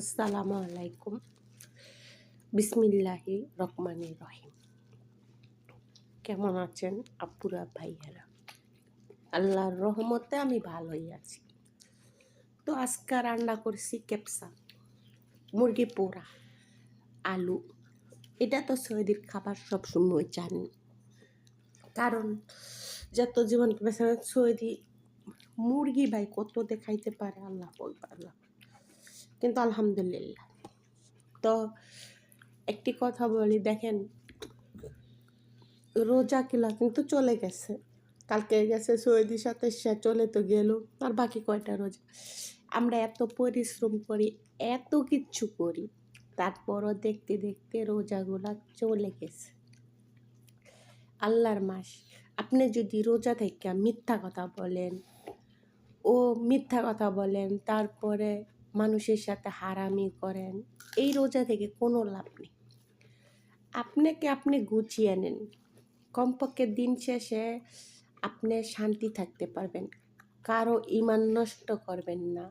আসসালামু আলাইকুম। বিসমিল্লাহি রহমানির রহিম। কেমন আছেন আপুরা ভাইয়ারা? আল্লাহর রহমতে আমি ভালোই আছি। তো আজকে রান্না করছি ক্যাপসা, মুরগি পোড়া, আলু। এটা তো সৌদির খাবার সবসময় জানি, কারণ যত জীবন বেঁচে সৌদি মুরগি ভাই কত দেখাইতে পারে আল্লাহ বলবে আল্লাহ। কিন্তু আলহামদুলিল্লাহ। তো একটি কথা বলি, দেখেন রোজা কিলা কিন্তু চলে গেছে, কালকে গেছে সৌদি সাথে, সে চলে তো গেল, আর বাকি কয়টা রোজা। আমরা এত পরিশ্রম করি, এত কিচ্ছু করি, তারপরও দেখতে দেখতে রোজাগুলা চলে গেছে। আল্লাহর মাস, আপনি যদি রোজা থেকে মিথ্যা কথা বলেন, তারপরে মানুষের সাথে হারামি করেন, এই রোজা থেকে কোনো লাভ নেই। আপনি গুছিয়ে নেন, কমপক্ষে দিন শেষে আপনি শান্তি থাকতে পারবেন। কারো ঈমান নষ্ট করবেন না,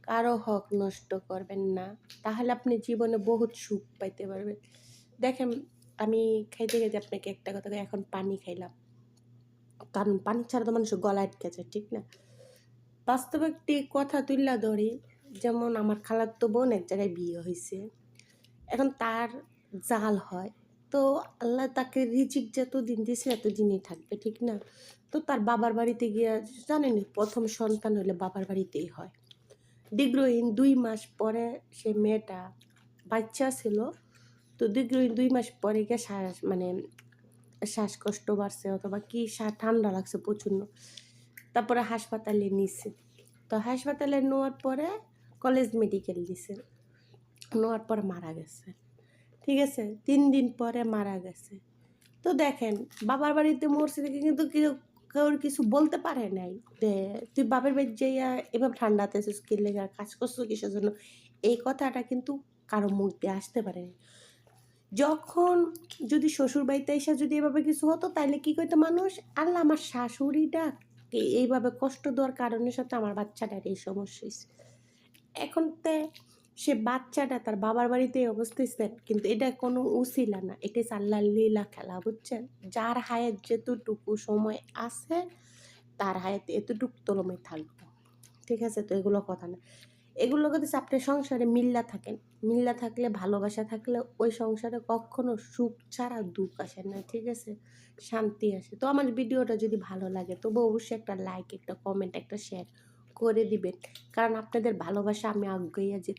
কারো হক নষ্ট করবেন না, তাহলে আপনি জীবনে বহুত সুখ পাইতে পারবেন। দেখেন, আমি খাইতে খাইতে আপনাকে একটা কথা কই, এখন পানি খাইলাম, কারণ পানি ছাড়া তো মানুষের গলা আটকে যায়, ঠিক না? বাস্তবে একটি কথা তুললা ধরি, যেমন আমার খালাতো বোন এক জায়গায় বিয়ে হয়েছে, এখন তার জাল হয়, তো আল্লাহ তাকে রিজিক যতদিন দিয়েছে এতদিনই থাকবে, ঠিক না? তো তার বাবার বাড়িতে গিয়ে, জানেন প্রথম সন্তান হলে বাবার বাড়িতেই হয়। দীর্ঘহীন 2 মাস পরে সে মেয়েটা বাচ্চা ছিল, তো দীর্ঘহীন 2 মাস পরে গিয়ে শ্বাসকষ্ট বাড়ছে অথবা কি ঠান্ডা লাগছে প্রচণ্ড, তারপরে হাসপাতালে নিছে। তো হাসপাতালে নেওয়ার পরে কলেজ মেডিকেল দিছে, নেওয়ার পরে মারা গেছে, ঠিক আছে? 3 দিন পরে মারা গেছে। তো দেখেন, বাবার বাড়িতে মরছে দেখে কিন্তু কেউ কিছু বলতে পারে নাই যে তুই বাপের বাড়ি যাইয়া এভাবে ঠান্ডাতে আছিস কি লেগে, কাজ করছো কিসের জন্য, এই কথাটা কিন্তু কারো মুখ দিয়ে আসতে পারে না। যখন যদি শ্বশুর বাড়িতে এসে যদি এভাবে কিছু হতো, তাইলে কি কইতো মানুষ, আল্লাহ আমার শাশুড়িটা এইভাবে কষ্ট দেওয়ার কারণের সাথে আমার বাচ্চাটার এই সমস্যা হয়েছে। এখন সে বাচ্চাটা তার বাবার বাড়িতে অবস্থিত, কিন্তু এটা কোনো উছিলা না, এটা আল্লাহর লীলা খেলা, বুঝছেন? যার হায়াত যেতটুকু সময় আছে, তার হায়াত এতটুকু তলমে থাকবো, ঠিক আছে? তো এগুলো কথা না, এগুলো কথা আপনি সংসারে মিল্লা থাকলে, ভালোবাসা থাকলে ওই সংসারে কখনো সুখ ছাড়া দুঃখ আসে না, ঠিক আছে? শান্তি আসে। তো আমার ভিডিওটা যদি ভালো লাগে তবু অবশ্যই একটা লাইক, একটা কমেন্ট, একটা শেয়ার করে দিবেন, কারণ আপনাদের ভালোবাসা আমি আগাইয়া যেতে